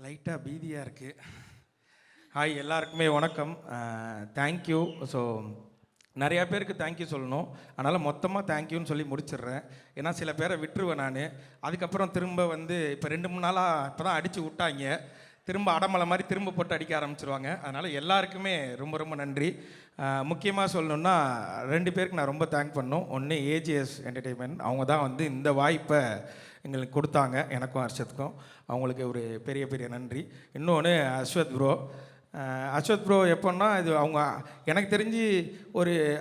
லைட்டாக பீதியாக இருக்குது. ஹாய், எல்லாருக்குமே வணக்கம். தேங்க்யூ. ஸோ நிறையா பேருக்கு தேங்க்யூ சொல்லணும். அதனால் மொத்தமாக தேங்க்யூன்னு சொல்லி முடிச்சிடுறேன். ஏன்னா சில பேரை விட்டுருவேன் நான். அதுக்கப்புறம் திரும்ப வந்து இப்போ 2-3 நாளாக இப்போ தான் அடித்து விட்டாங்க. திரும்ப அடமலை மாதிரி திரும்ப போட்டு அடிக்க ஆரம்பிச்சிருவாங்க. அதனால் எல்லாருக்குமே ரொம்ப ரொம்ப நன்றி. முக்கியமாக சொல்லணுன்னா 2 பேருக்கு நான் ரொம்ப தேங்க் பண்ணணும். ஒன்று ஏஜிஎஸ் என்டர்டெயின்மெண்ட், அவங்க தான் வந்து இந்த வாய்ப்பை எங்களுக்கு கொடுத்தாங்க, எனக்கும் ஹர்ஷத்துக்கும். அவங்களுக்கு ஒரு பெரிய பெரிய நன்றி. இன்னொன்று அஸ்வத் ப்ரோ. அஸ்வத் ப்ரோ எப்போன்னா இது அவங்க எனக்கு தெரிஞ்சு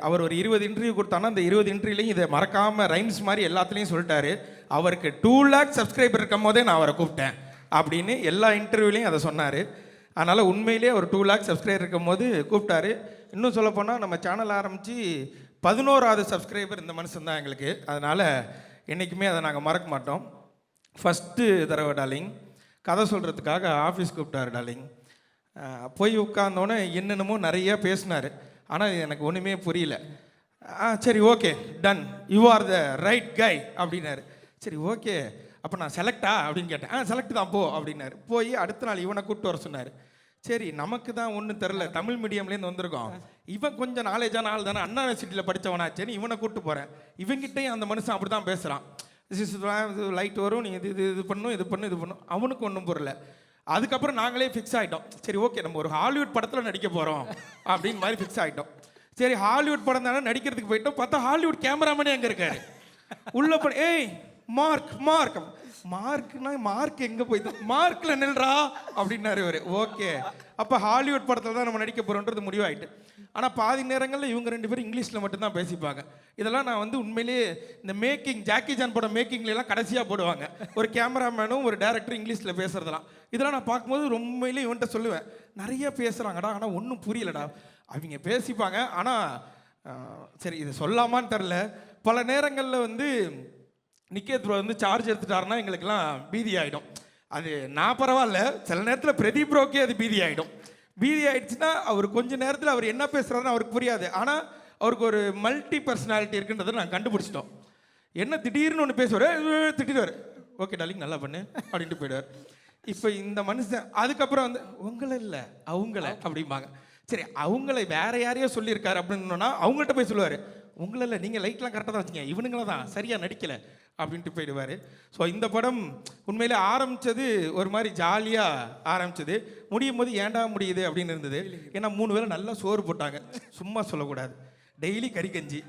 அவர் ஒரு 20 இன்டர்வியூ கொடுத்தாங்கன்னா அந்த 20 இன்டர்வியூலையும் இதை மறக்காமல் ரைம்ஸ் மாதிரி எல்லாத்துலேயும் சொல்லிட்டாரு. அவருக்கு 2 லேக் சப்ஸ்கிரைபர் இருக்கும் போதே நான் அவரை கூப்பிட்டேன் அப்படின்னு எல்லா இன்டர்வியூலையும் அதை சொன்னார். அதனால் உண்மையிலே ஒரு 2 லேக் சப்ஸ்கிரைபர் இருக்கும் போது கூப்பிட்டாரு. இன்னும் சொல்லப்போனால் நம்ம சேனல் ஆரம்பித்து 11வது சப்ஸ்கிரைபர் இந்த மனுஷன் தான் எங்களுக்கு. அதனால் என்றைக்குமே அதை நாங்கள் மறக்க மாட்டோம். ஃபஸ்ட்டு தடவை டார்லிங் கதை சொல்கிறதுக்காக ஆஃபீஸ் கூப்பிட்டாரு டார்லிங். போய் உட்கார்ந்தோன்னே என்னென்னமோ நிறையா பேசினார். ஆனால் எனக்கு ஒன்றுமே புரியல. சரி, okay, done, you are the right guy அப்படின்னாரு. சரி, ஓகே, அப்போ நான் செலக்டா அப்படின்னு கேட்டேன். செலக்ட் தான் போ அப்படின்னாரு. போய் அடுத்த நாள் இவனை கூப்பிட்டு வர சொன்னார். சரி, நமக்கு தான் ஒன்றும் தெரில, தமிழ் மீடியம்லேருந்து வந்திருக்கோம், இவன் கொஞ்சம் நாலேஜான ஆள் தானே, அண்ணா யூனிவர்சிட்டியில் படித்தவனாச்சேன்னு இவனை கூப்பிட்டு போகிறேன். இவங்கிட்டையும் அந்த மனுஷன் அப்படி தான் பேசுகிறான். லைட் வரும், நீங்கள் இது பண்ணும், இது பண்ணும். அவனுக்கு ஒன்றும் புரியல. அதுக்கப்புறம் நாங்களே ஃபிக்ஸ் ஆகிட்டோம். சரி, ஓகே, நம்ம ஒரு ஹாலிவுட் படத்தில் நடிக்க போகிறோம் அப்படின்னு மாதிரி ஃபிக்ஸ் ஆகிட்டோம். சரி, ஹாலிவுட் படம் தானே நடிக்கிறதுக்கு போயிட்டோம். பார்த்தா ஹாலிவுட் கேமராமேனே அங்கே இருக்காரு. உள்ள போய் ஏய் மார்க்னா மார்க் எங்கே போயிட்டு மார்க்கில் நில்றா அப்படின்னாரு இவர். ஓகே, அப்போ ஹாலிவுட் படத்தில் தான் நம்ம நடிக்க போகிறோன்றது முடிவாயிட்டு. ஆனால் பாதி நேரங்களில் இவங்க 2 பேரும் இங்கிலீஷில் மட்டும்தான் பேசிப்பாங்க. இதெல்லாம் நான் வந்து உண்மையிலேயே இந்த ஜாக்கி ஜான் படம் மேக்கிங்லாம் கடைசியாக போடுவாங்க. ஒரு கேமராமேனும் ஒரு டேரக்டரும் இங்கிலீஷில் பேசுறதெல்லாம். இதெல்லாம் நான் பார்க்கும்போது உண்மையிலேயே இவன்கிட்ட சொல்லுவேன், நிறைய பேசுகிறாங்கடா, ஆனால் ஒன்றும் புரியலடா. அவங்க பேசிப்பாங்க. ஆனால் சரி, இது சொல்லாமான்னு தெரில. பல நேரங்களில் வந்து நிக்கேத் ப்ரோ வந்து சார்ஜ் எடுத்துட்டாருன்னா எங்களுக்கெல்லாம் பீதி ஆகிடும். அது நான் பரவாயில்ல, சில நேரத்தில் பிரதீப் ப்ரோக்கே அது பீதி ஆகிடும். பீதி ஆகிடுச்சுன்னா அவர் கொஞ்சம் நேரத்தில் அவர் என்ன பேசுகிறாருன்னு அவருக்கு புரியாது. ஆனால் அவருக்கு ஒரு மல்டி பர்சனாலிட்டி இருக்குன்றதை நாங்கள் கண்டுபிடிச்சிட்டோம். என்ன திடீர்னு ஒன்று பேசுவார், திட்டிடுவார், ஓகே டார்லிங் நல்லா பண்ணு அப்படின்ட்டு போயிடுவார். இப்போ இந்த மனுஷன் அதுக்கப்புறம் வந்து உங்களை இல்லை அவங்கள அப்படிம்பாங்க. சரி, அவங்கள வேற யாரையோ சொல்லியிருக்காரு அப்படின்னா அவங்கள்ட்ட போய் சொல்லுவார், உங்களை இல்லை, நீங்கள் லைட்லாம் கரெக்டாக தான் வச்சுங்க, இவனுங்கள தான் சரியாக நடிக்கலை அப்படின்ட்டு போயிடுவார். ஸோ இந்த படம் உண்மையிலே ஆரம்பித்தது ஒரு மாதிரி ஜாலியாக ஆரம்பித்தது. முடியும் போது ஏண்டா முடியுது அப்படின்னு இருந்தது. ஏன்னா 3 வேளை நல்லா சோறு போட்டாங்க, சும்மா சொல்லக்கூடாது, டெய்லி கறி கஞ்சி,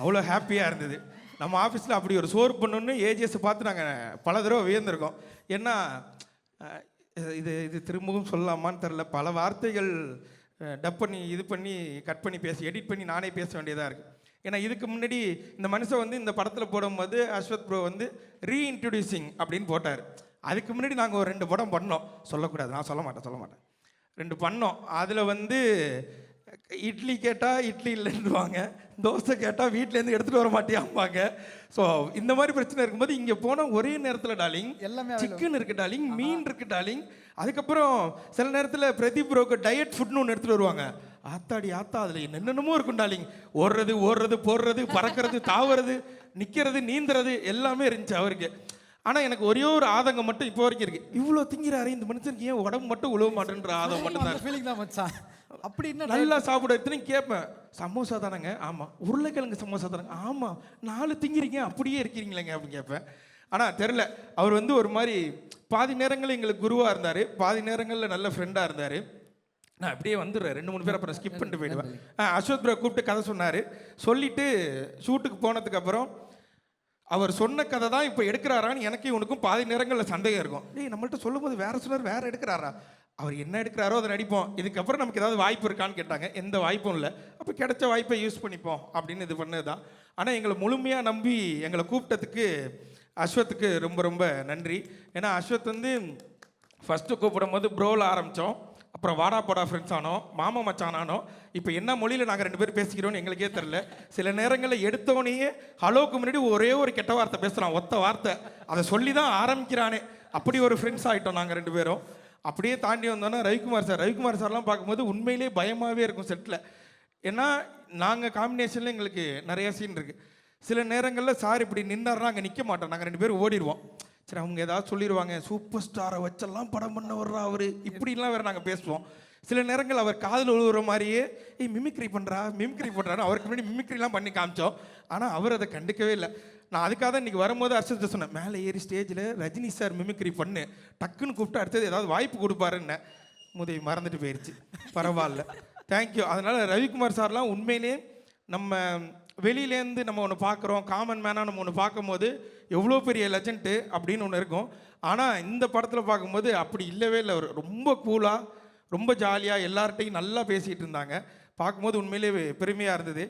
அவ்வளோ ஹாப்பியாக இருந்தது. நம்ம ஆஃபீஸில் அப்படி ஒரு சோறு பண்ணணுன்னு ஏஜிஎஸ் பார்த்து நாங்கள் பல தடவை வியந்திருக்கோம். ஏன்னா இது திரும்பவும் சொல்லலாமான்னு தெரில, பல வார்த்தைகள் டப் பண்ணி இது பண்ணி கட் பண்ணி பேசி எடிட் பண்ணி நானே பேச வேண்டியதாக இருக்குது. ஏன்னா இதுக்கு முன்னாடி இந்த மனுஷன் வந்து இந்த படத்தில் போடும்போது அஸ்வத் ப்ரோ வந்து ரீஇன்ட்ரடியூசிங் அப்படின்னு போட்டார். அதுக்கு முன்னாடி நாங்கள் ஒரு 2 படம் பண்ணோம். சொல்லக்கூடாது, நான் சொல்ல மாட்டேன். 2 பண்ணோம். அதில் வந்து இட்லி கேட்டால் இட்லி இல்லைன்னுவாங்க, தோசை கேட்டால் வீட்டிலேருந்து எடுத்துகிட்டு வர மாட்டியாம்பாங்க. ஸோ இந்த மாதிரி பிரச்சனை இருக்கும்போது இங்கே போனால் ஒரே நேரத்தில் டார்லிங் எல்லாமே சிக்கன் இருக்குது டார்லிங், மீன் இருக்குது டார்லிங். அதுக்கப்புறம் சில நேரத்தில் பிரதீப் ப்ரோக்கு டயட் ஃபுட்னு ஒன்று எடுத்துகிட்டு வருவாங்க. ஆத்தா அதில் என்னென்னமோ இருக்கும் டார்லிங். ஓடுறது போடுறது, பறக்கிறது, தாவுறது, நிற்கிறது, நீந்துறது எல்லாமே இருந்துச்சு அவருக்கு. ஆனால் எனக்கு ஒரே ஒரு ஆதங்கம் மட்டும் இப்போ வரைக்கும் இருக்குது, இவ்வளோ திங்கிறாரு இந்த மனுஷனுக்கு ஏன் உடம்பு மட்டும் உழவ மாட்டேன்ற ஆதங்கம் மட்டும் தான். ஃபீலிங் தான் மச்சான். அப்படி என்ன நல்லா சாப்பிட எத்தனையும் கேட்பேன். சமோசா தானேங்க? ஆமாம். உருளைக்கிழங்கு சமோசா தானேங்க? ஆமாம். 4 திங்கிறீங்க, அப்படியே இருக்கிறீங்களேங்க அப்படின்னு கேட்பேன். ஆனால் தெரில, அவர் வந்து ஒரு மாதிரி பாதி நேரங்களில் எங்களுக்கு குருவாக இருந்தார், பாதி நேரங்களில் நல்ல ஃப்ரெண்டாக இருந்தார். நான் அப்படியே வந்துடுறேன், 2-3 பேர் அப்புறம் ஸ்கிப் பண்ணிட்டு போயிடுவேன். அஸ்வத் ப்ரோ கூப்பிட்டு கதை சொன்னார். சொல்லிவிட்டு ஷூட்டுக்கு போனதுக்கப்புறம் அவர் சொன்ன கதை தான் இப்போ எடுக்கிறாரான்னு எனக்கு இவனுக்கும் பாதி நேரங்களில் சந்தேகம் இருக்கும். நம்மள்ட்ட சொல்லும்போது வேறு சொன்னார், வேறு எடுக்கிறாரா, அவர் என்ன எடுக்கிறாரோ அதை நடிப்போம், இதுக்கப்புறம் நமக்கு ஏதாவது வாய்ப்பு இருக்கான்னு கேட்டாங்க. எந்த வாய்ப்பும் இல்லை. அப்போ கிடைச்ச வாய்ப்பை யூஸ் பண்ணிப்போம் அப்படின்னு இது பண்ணது தான். ஆனால் எங்களை முழுமையாக நம்பி எங்களை கூப்பிட்டதுக்கு அஸ்வத்துக்கு ரொம்ப ரொம்ப நன்றி. ஏன்னா அஸ்வத் வந்து ஃபஸ்ட்டு கூப்பிடும் போது ப்ரோவில் ஆரம்பித்தோம், அப்புறம் வாடா போடா ஃப்ரெண்ட்ஸ் ஆனோம், மாமா மச்சான் ஆனோம். இப்போ என்ன மொழியில் நாங்கள் 2 பேரும் பேசிக்கிறோன்னு எங்களுக்கே தெரில. சில நேரங்களில் எடுத்தோடனே ஹலோக்கு முன்னாடி ஒரே ஒரு கெட்ட வார்த்தை பேசுகிறான், ஒத்த வார்த்தை, அதை சொல்லி தான் ஆரம்பிக்கிறானே. அப்படி ஒரு ஃப்ரெண்ட்ஸ் ஆகிட்டோம் நாங்கள் 2 பேரும். அப்படியே தாண்டி வந்தோன்னா ரவிக்குமார் சார்லாம் பார்க்கும்போது உண்மையிலே பயமாகவே இருக்கும் செட்டில். ஏன்னா நாங்கள் காம்பினேஷனில் எங்களுக்கு நிறையா சீன் இருக்குது. சில நேரங்களில் சார் இப்படி நின்னார்னா அங்கே நிற்க மாட்டோம், நாங்கள் 2 பேரும் ஓடிடுவோம். சரி அவங்க ஏதாவது சொல்லிடுவாங்க, சூப்பர் ஸ்டாரை வச்செல்லாம் படம் பண்ண வர்றா அவர், இப்படிலாம் வேறு நாங்கள் பேசுவோம். சில நேரங்கள் அவர் காதில் விழுவுற மாதிரியே மிமிக்ரி பண்ணுறான்னு அவருக்கு முன்னாடி மிமிக்ரிலாம் பண்ணி காமிச்சோம். ஆனால் அவர் அதை கண்டுக்கவே இல்லை. நான் அதுக்காக தான் இன்றைக்கி வரும்போது அர்ச்சத்தை சொன்னேன், மேலே ஏறி ஸ்டேஜில் ரஜினி சார் மிமிக்ரி பண்ணு, டக்குன்னு கூப்பிட்டு அடுத்தது ஏதாவது வாய்ப்பு கொடுப்பாருன்னு. முதவி மறந்துட்டு போயிடுச்சு. பரவாயில்ல, தேங்க்யூ. அதனால் ரவிக்குமார் சார்லாம் உண்மையிலே நம்ம வெளியிலேருந்து நம்ம ஒன்று பார்க்குறோம், காமன் மேனாக நம்ம ஒன்று பார்க்கும்போது எவ்வளோ பெரிய லெஜெண்ட்டு அப்படின்னு ஒன்று இருக்கும். ஆனால் இந்த படத்தில் பார்க்கும்போது அப்படி இல்லவே இல்லை. அவர் ரொம்ப கூலாக, ரொம்ப ஜாலியாக எல்லார்ட்டையும் நல்லா பேசிகிட்டு இருந்தாங்க. பார்க்கும்போது உண்மையிலே பெருமையாக இருந்தது.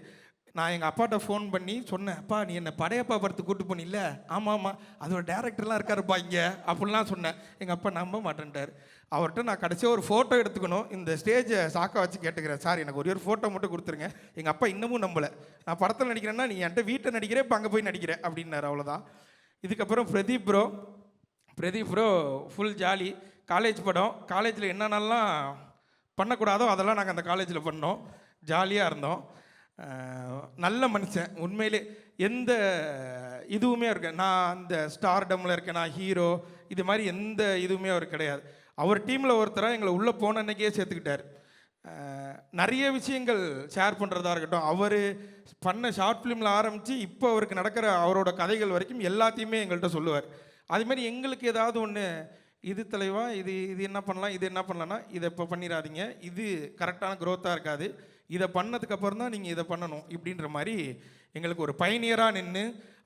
நான் எங்கள் அப்பாட்ட ஃபோன் பண்ணி சொன்னேன், அப்பா நீ என்னை படையப்பா படத்துக்கு கூப்பிட்டு போனில்ல, ஆமாம் அதோட டேரக்டர்லாம் இருக்காருப்பா இங்கே அப்படிலாம் சொன்னேன். எங்கள் அப்பா நம்ப மாட்டேன்ட்டார். அவர்கிட்ட நான் கடைசியாக ஒரு ஃபோட்டோ எடுத்துக்கணும், இந்த ஸ்டேஜை சாக்கா வச்சு கேட்டுக்கிறேன், சார் எனக்கு ஒரே ஒரு ஃபோட்டோ மட்டும் கொடுத்துருங்க. எங்கள் அப்பா இன்னமும் நம்பலை. நான் படத்தில் நடிக்கிறேன்னா நீ என்கிட்ட வீட்டை நடிக்கிறேன், இப்போ அங்கே போய் நடிக்கிறேன் அப்படின்னாரு. அவ்வளோதான். இதுக்கப்புறம் Pradeep bro full jolly. College படம், காலேஜில் என்னென்னலாம் பண்ணக்கூடாதோ அதெல்லாம் நாங்கள் அந்த காலேஜில் பண்ணோம், ஜாலியாக இருந்தோம். நல்ல மனுஷன் உண்மையிலே. எந்த இதுவுமே இருக்க, நான் அந்த ஸ்டார்டமில் இருக்கேன், நான் ஹீரோ, இது மாதிரி எந்த இதுவுமே அவர் கிடையாது. அவர் டீமில் ஒருத்தராக எங்களை உள்ளே போன அன்னைக்கே சேர்த்துக்கிட்டார். நிறைய விஷயங்கள் ஷேர் பண்ணுறதா இருக்கட்டும், அவர் பண்ண ஷார்ட் ஃபிலிமில் ஆரம்பித்து இப்போ அவருக்கு நடக்கிற அவரோட கதைகள் வரைக்கும் எல்லாத்தையுமே எங்கள்கிட்ட சொல்லுவார். அதுமாதிரி எங்களுக்கு ஏதாவது ஒன்று, இது தலைவா, இது என்ன பண்ணலாம், இது என்ன பண்ணலான்னா இதை இப்போ பண்ணிடாதீங்க, இது கரெக்டான க்ரோத்தாக இருக்காது, இதை பண்ணதுக்கப்புறம் தான் நீங்கள் இதை பண்ணணும் இப்படின்ற மாதிரி எங்களுக்கு ஒரு பயணியராக நின்று,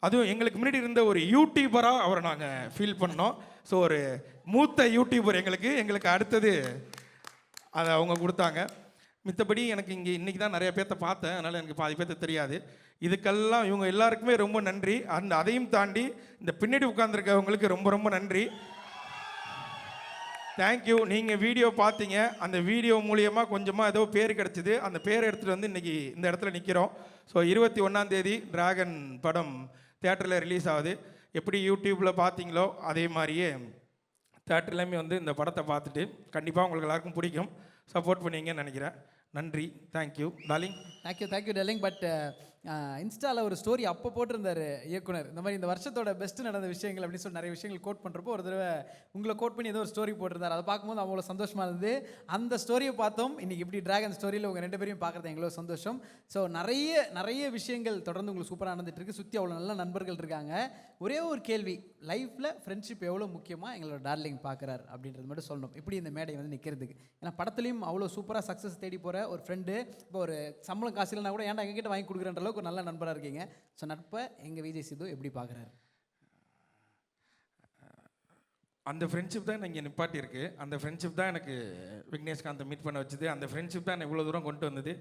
அதுவும் எங்களுக்கு முன்னாடி இருந்த ஒரு யூடியூபராக அவரை நாங்கள் ஃபீல் பண்ணோம். ஸோ ஒரு மூத்த யூடியூபர் எங்களுக்கு அடுத்தது அதை அவங்க கொடுத்தாங்க. மித்தபடி எனக்கு இங்கே இன்றைக்கி தான் நிறைய பேர்த்த பார்த்தேன், அதனால் எனக்கு பாதி பேர்த்த தெரியாது. இதுக்கெல்லாம் இவங்க எல்லாருக்குமே ரொம்ப நன்றி. அதையும் தாண்டி இந்த பின்னாடி உட்காந்துருக்கவங்களுக்கு ரொம்ப ரொம்ப நன்றி. தேங்க்யூ. நீங்கள் வீடியோ பார்த்தீங்க, அந்த வீடியோ மூலியமாக கொஞ்சமாக ஏதோ பேர் கிடச்சிது. அந்த பேர் எடுத்துகிட்டு வந்து இன்றைக்கி இந்த இடத்துல நிற்கிறோம். ஸோ 21ஆம் தேதி டிராகன் படம் தேட்டரில் ரிலீஸ் ஆகுது. எப்படி யூடியூப்பில் பார்த்தீங்களோ அதே மாதிரியே தேட்டர்லேயுமே வந்து இந்த படத்தை பார்த்துட்டு கண்டிப்பாக உங்களுக்கு எல்லாருக்கும் பிடிக்கும், சப்போர்ட் பண்ணுவீங்கன்னு நினைக்கிறேன். நன்றி, thank you darling. Thank you darling. But இன்ஸ்டாவில் ஒரு ஸ்டோரி அப்போ போட்டிருந்தார் இயக்குனர், இந்த மாதிரி இந்த வருஷத்தோட பெஸ்ட் நடந்த விஷயங்கள் அப்படின்னு சொல்லி நிறைய விஷயங்கள் கோட் பண்ணுறப்போ ஒரு தடவை உங்களை கோட் பண்ணி ஏதோ ஒரு ஸ்டோரி போட்டிருந்தார். அதை பார்க்கும்போது அவ்வளோ சந்தோஷமாக இருந்தது. அந்த ஸ்டோரியை பார்த்தோம். இன்றைக்கி இப்படி டிராகன் ஸ்டோரியில் உங்கள் 2 பேரையும் பார்க்குறது எங்களோ சந்தோஷம். ஸோ நிறைய விஷயங்கள் தொடர்ந்து உங்களுக்கு சூப்பராக நடந்துட்டு இருக்கு. சுற்றி அவ்வளோ நல்ல நண்பர்கள் இருக்காங்க. ஒரே ஒரு கேள்வி, லைஃப்பில் ஃப்ரெண்ட்ஷிப் எவ்வளோ முக்கியமாக எங்களோட டார்லிங் பார்க்குறாரு அப்படின்றது மட்டும் சொல்லணும், இப்படி இந்த மேடை வந்து நிற்கிறதுக்கு. ஏன்னா படத்துலையும் அவ்வளோ சூப்பராக சக்ஸஸ் தேடி போகிற ஒரு ஃப்ரெண்டு, இப்போ ஒரு சம்பளம் காசு இல்லைனா கூட ஏன்டா எங்ககிட்ட வாங்கி கொடுக்குறன்ற அளவுக்கு ஒரு நல்ல நண்பராக இருக்கீங்க. ஸோ நட்பை எங்கள் விஜய் சித்து எப்படி பார்க்குறாரு? அந்த ஃப்ரெண்ட்ஷிப் தான் இங்கே நிப்பாட்டி இருக்கு. அந்த ஃப்ரெண்ட்ஷிப் தான் எனக்கு விக்னேஷ்காந்தை மீட் பண்ண வச்சுது. அந்த ஃப்ரெண்ட்ஷிப் தான் என்னை இவ்வளோ தூரம் கொண்டு வந்தது.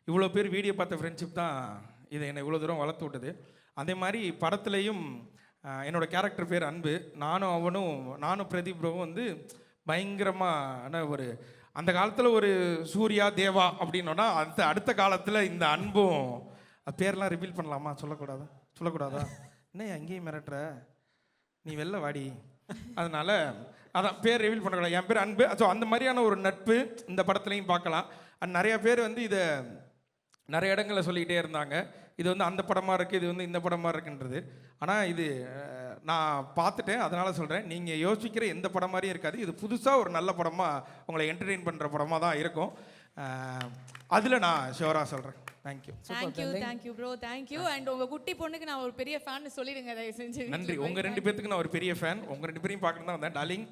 இவ்வளோ பேர் வீடியோ பார்த்த ஃப்ரெண்ட்ஷிப் தான் இதை என்னை இவ்வளோ தூரம் வளர்த்து விட்டது. அதே மாதிரி படத்துலையும் என்னோடய கேரக்டர் பேர் அன்பு. நானும் பிரதீப் ப்ரோவும் வந்து பயங்கரமான ஒரு, அந்த காலத்தில் ஒரு சூர்யா தேவா அப்படின்னோன்னா அடுத்த காலத்தில் இந்த அன்பும், பேர்லாம் ரிவீல் பண்ணலாமா? சொல்லக்கூடாதா? என்ன எங்கேயும் மிரட்டுற, நீ வெளில வாடி. அதனால் அதான் பேர் ரிவீல் பண்ணக்கூடாது. என் பேர் அன்பு. ஸோ அந்த மாதிரியான ஒரு நட்பு இந்த படத்துலையும் பார்க்கலாம். நிறைய பேர் வந்து இதை நிறைய இடங்களில் சொல்லிக்கிட்டே இருந்தாங்க, இது வந்து அந்த படமாக இருக்குது, இது வந்து இந்த படமாக இருக்குன்றது. ஆனால் இது நான் பார்த்துட்டேன், அதனால் சொல்கிறேன், நீங்கள் யோசிக்கிற எந்த படம் மாதிரியும் இருக்காது. இது புதுசாக ஒரு நல்ல படமாக உங்களை என்டர்டெயின் பண்ணுற படமாக தான் இருக்கும். அதில் நான் ஷோராக சொல்கிறேன். Thank you bro, thank you. அண்ட் உங்கள் குட்டி பொண்ணுக்கு நான் ஒரு பெரிய ஃபேன் சொல்லிடுங்க தயவு செஞ்சு. நன்றி. உங்கள் 2 பேர்த்துக்கு நான் ஒரு பெரிய ஃபேன். உங்கள் 2 பேரையும் பார்க்கணும் தான் வந்தேன் டார்லிங்.